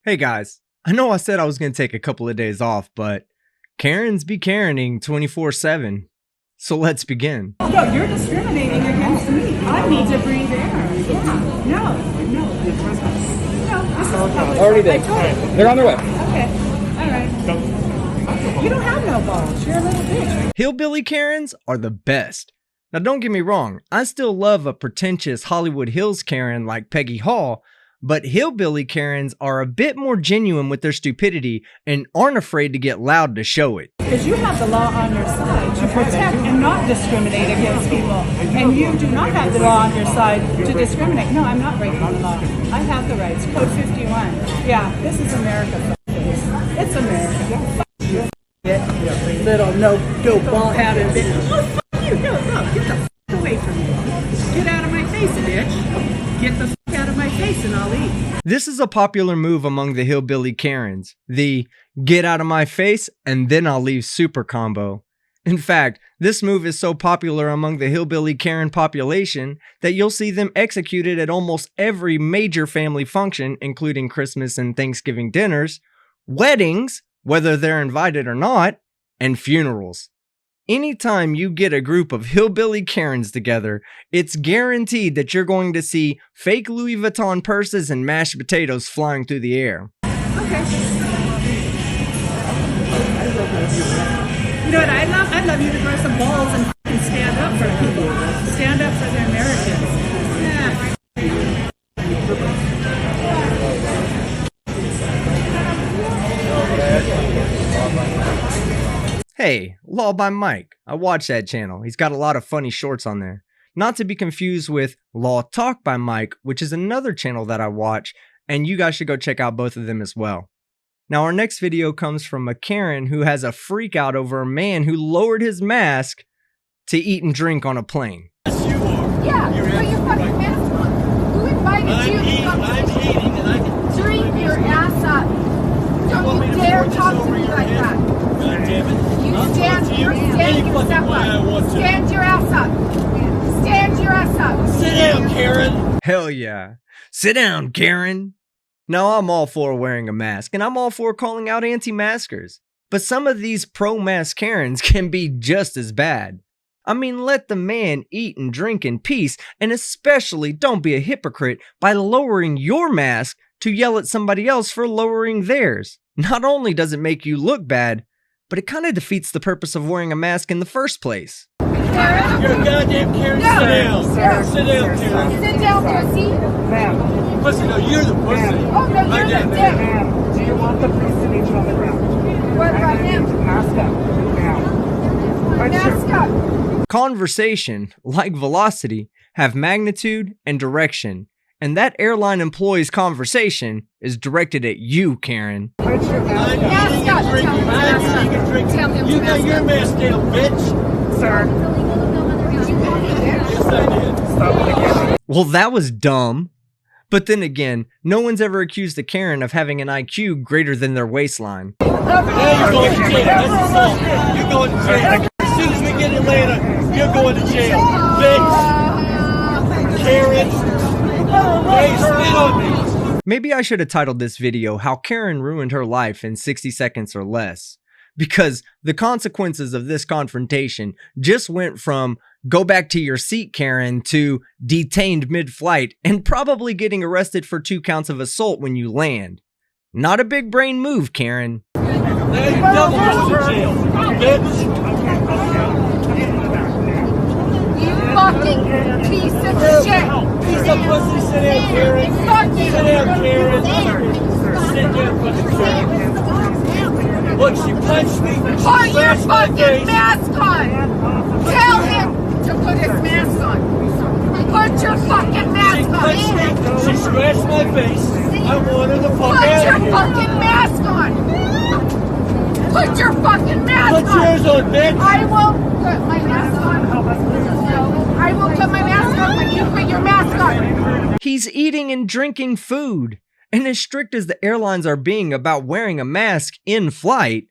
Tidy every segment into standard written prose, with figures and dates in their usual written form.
Hey guys, I know I said I was going to take a couple of days off, but Karens be Karening 24/7. So let's begin. No, you're discriminating against me. I need to breathe air. Yeah. No. This is public. Already there. They're on their way. Okay. All right. You don't have no balls. You're a little bitch. Hillbilly Karens are the best. Now don't get me wrong, I still love a pretentious Hollywood Hills Karen like Peggy Hall, but hillbilly Karens are a bit more genuine with their stupidity and aren't afraid to get loud to show it. Because you have the law on your side to protect and not discriminate against people. And you do not have the law on your side to discriminate. No, I'm not breaking the law. I have the rights. Code 51. Yeah, this is America. It's America. Little no ball-hatted bitch. Oh, fuck you. No, get the fuck away from me. Get out of my face, bitch. Get the fuck out of my face and I'll eat. This is a popular move among the hillbilly Karens, the get out of my face and then I'll leave super combo. In fact, this move is so popular among the hillbilly Karen population that you'll see them executed at almost every major family function, including Christmas and Thanksgiving dinners, weddings, whether they're invited or not, and funerals. Anytime you get a group of hillbilly Karens together, it's guaranteed that you're going to see fake Louis Vuitton purses and mashed potatoes flying through the air. Okay. You know what I love? I love you to grow some balls and fucking stand up for people. Stand up for the Americans. Yeah. Hey, Law by Mike. I watch that channel. He's got a lot of funny shorts on there. Not to be confused with Law Talk by Mike, which is another channel that I watch, and you guys should go check out both of them as well. Now, our next video comes from a Karen who has a freak out over a man who lowered his mask to eat and drink on a plane. Yes, you are. Yeah, put your fucking mask on. Who invited you to come I'm eating and I can drink your ass up? Don't you dare talk to me like that. God damn it. You I'll stand, talk to you're any standing your fucking step way I want up. to. Stand your ass up. Stand your ass up. Sit down, Karen. Hell yeah. Sit down, Karen. Now, I'm all for wearing a mask, and I'm all for calling out anti-maskers. But some of these pro-mask Karens can be just as bad. I mean, let the man eat and drink in peace, and especially don't be a hypocrite by lowering your mask to yell at somebody else for lowering theirs. Not only does it make you look bad, but it kind of defeats the purpose of wearing a mask in the first place. Karen? You're a goddamn Karen. No. Sit down. Sir. Sit down, Karen. Sit down, pussy. Pussy, no, you're the pussy. Oh, no, I you're did. the dick. Ma'am, do you want the police to meet you on the ground? What about him? Mask up. Now. Mask up. Conversation, like velocity, have magnitude and direction. And that airline employee's conversation is directed at you, Karen. Put your I'm mask eating Mask up. and drinking. Tell him to I'm mask eating and up. drinking. Tell him to You got mask your up. mask down, bitch. up, sir. Yes, I did. Stop it again. Well, that was dumb. But then again, no one's ever accused a Karen of having an IQ greater than their waistline. Now you're going to jail. That's assault. You're going to jail. As soon as we get in Atlanta, you're going to jail. Bitch. Karen. Hey, spit on me. Maybe I should have titled this video How Karen Ruined Her Life in 60 Seconds or Less. Because the consequences of this confrontation just went from go back to your seat, Karen, to detained mid-flight and probably getting arrested for 2 counts of assault when you land. Not a big brain move, Karen. Now you're double going to jail. Bitch. You fucking piece of shit. Piece of pussy, sit down, Karen. Fuck you. Sit down, Karen. Sit down, fucking Karen. Look, she punched me. She Put your slashed my fucking face. mask on! Tell him to put his mask on! Put your fucking She mask punched on! me. She scratched my face. I want her the fuck Put out your of here. fucking mask on! Put your fucking mask Put on! yours on, bitch. I will put my mask on. I will put my mask on when you put your mask on. He's eating and drinking food. And as strict as the airlines are being about wearing a mask in flight,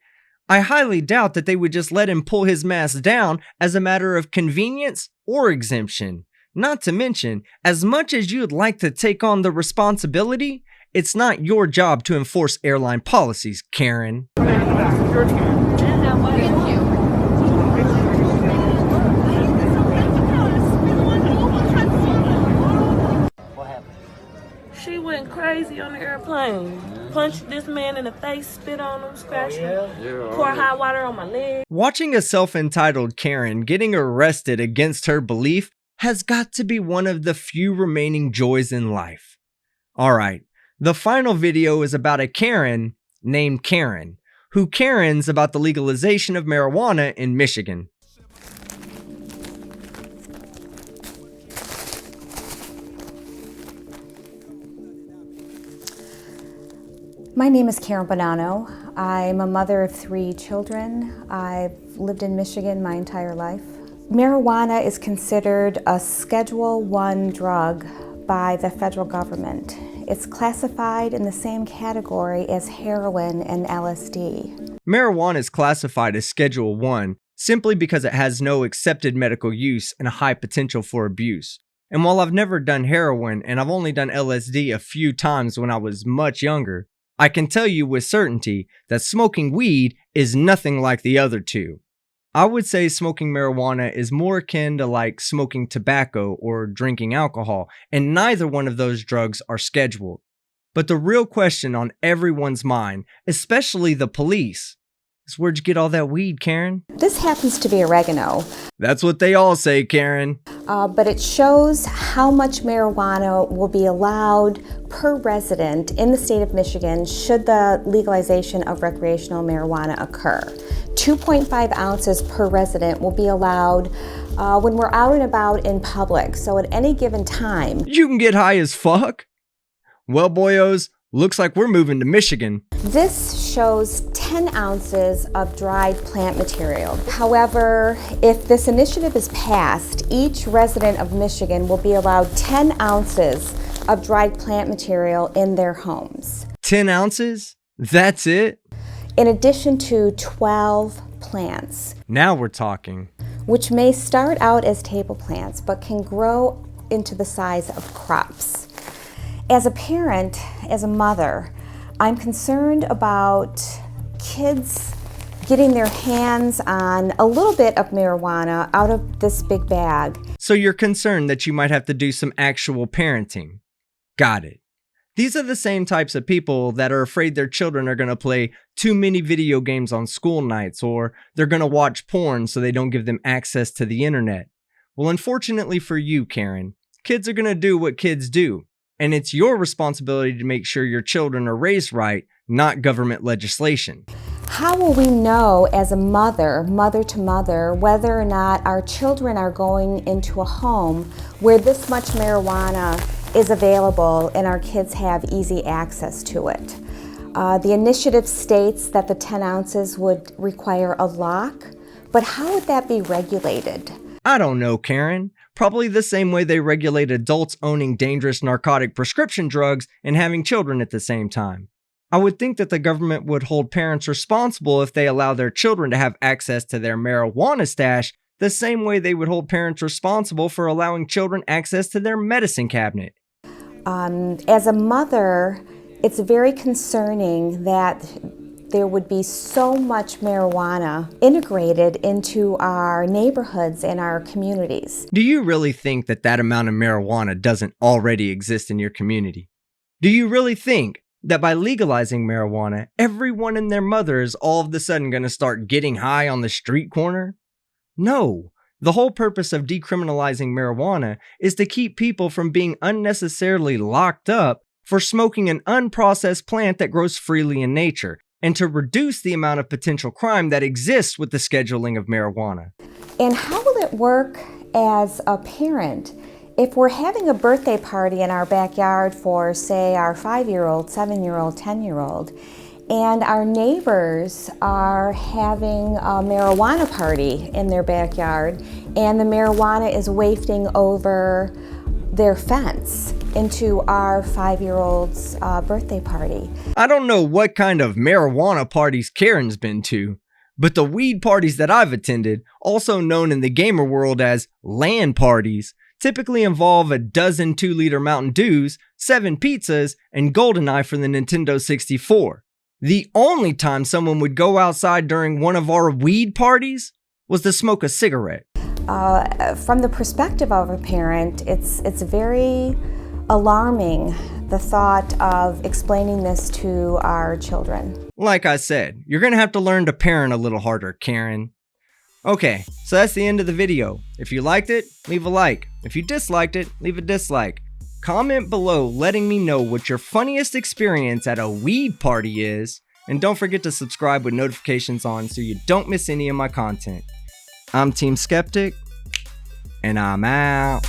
I highly doubt that they would just let him pull his mask down as a matter of convenience or exemption. Not to mention, as much as you'd like to take on the responsibility, It's not your job to enforce airline policies, Karen. She went crazy on the airplane. Punched this man in the face, spit on him, scratched him, poured hot water on my leg. Watching a self-entitled Karen getting arrested against her belief has got to be one of the few remaining joys in life. Alright, the final video is about a Karen named Karen, who Karens about the legalization of marijuana in Michigan. My name is Karen Bonanno. I'm a mother of 3 children. I've lived in Michigan my entire life. Marijuana is considered a Schedule I drug by the federal government. It's classified in the same category as heroin and LSD. Marijuana is classified as Schedule I simply because it has no accepted medical use and a high potential for abuse. And while I've never done heroin and I've only done LSD a few times when I was much younger, I can tell you with certainty that smoking weed is nothing like the other two. I would say smoking marijuana is more akin to like smoking tobacco or drinking alcohol, and neither one of those drugs are scheduled. But the real question on everyone's mind, especially the police, is where'd you get all that weed, Karen? This happens to be oregano. That's what they all say, Karen. But it shows how much marijuana will be allowed per resident in the state of Michigan should the legalization of recreational marijuana occur. 2.5 ounces per resident will be allowed when we're out and about in public, so at any given time. You can get high as fuck? Well, boyos, looks like we're moving to Michigan. This shows 10 ounces of dried plant material. However, if this initiative is passed, each resident of Michigan will be allowed 10 ounces of dried plant material in their homes. 10 ounces? That's it? In addition to 12 plants. Now we're talking. Which may start out as table plants, but can grow into the size of crops. As a parent, as a mother, I'm concerned about kids getting their hands on a little bit of marijuana out of this big bag. So you're concerned that you might have to do some actual parenting. Got it. These are the same types of people that are afraid their children are going to play too many video games on school nights, or they're going to watch porn so they don't give them access to the internet. Well, unfortunately for you, Karen, kids are going to do what kids do. And it's your responsibility to make sure your children are raised right, not government legislation. How will we know as a mother to mother, whether or not our children are going into a home where this much marijuana is available and our kids have easy access to it? The initiative states that the 10 ounces would require a lock, but how would that be regulated? I don't know, Karen. Probably the same way they regulate adults owning dangerous narcotic prescription drugs and having children at the same time. I would think that the government would hold parents responsible if they allow their children to have access to their marijuana stash the same way they would hold parents responsible for allowing children access to their medicine cabinet. As a mother, it's very concerning that there would be so much marijuana integrated into our neighborhoods and our communities. Do you really think that that amount of marijuana doesn't already exist in your community? Do you really think that by legalizing marijuana, everyone and their mother is all of a sudden going to start getting high on the street corner? No. The whole purpose of decriminalizing marijuana is to keep people from being unnecessarily locked up for smoking an unprocessed plant that grows freely in nature, and to reduce the amount of potential crime that exists with the scheduling of marijuana. And how will it work as a parent if we're having a birthday party in our backyard for, say, our 5-year-old, 7-year-old, 10-year-old, and our neighbors are having a marijuana party in their backyard, and the marijuana is wafting over their fence into our 5-year-old's birthday party. I don't know what kind of marijuana parties Karen's been to, but the weed parties that I've attended, also known in the gamer world as LAN parties, typically involve a dozen 2-liter Mountain Dews, 7 pizzas, and GoldenEye for the Nintendo 64. The only time someone would go outside during one of our weed parties was to smoke a cigarette. From the perspective of a parent, it's very alarming, the thought of explaining this to our children. Like I said, you're gonna have to learn to parent a little harder, Karen. Okay, so that's the end of the video. If you liked it, leave a like. If you disliked it, leave a dislike. Comment below letting me know what your funniest experience at a weed party is, and don't forget to subscribe with notifications on so you don't miss any of my content. I'm Team Skeptic, and I'm out.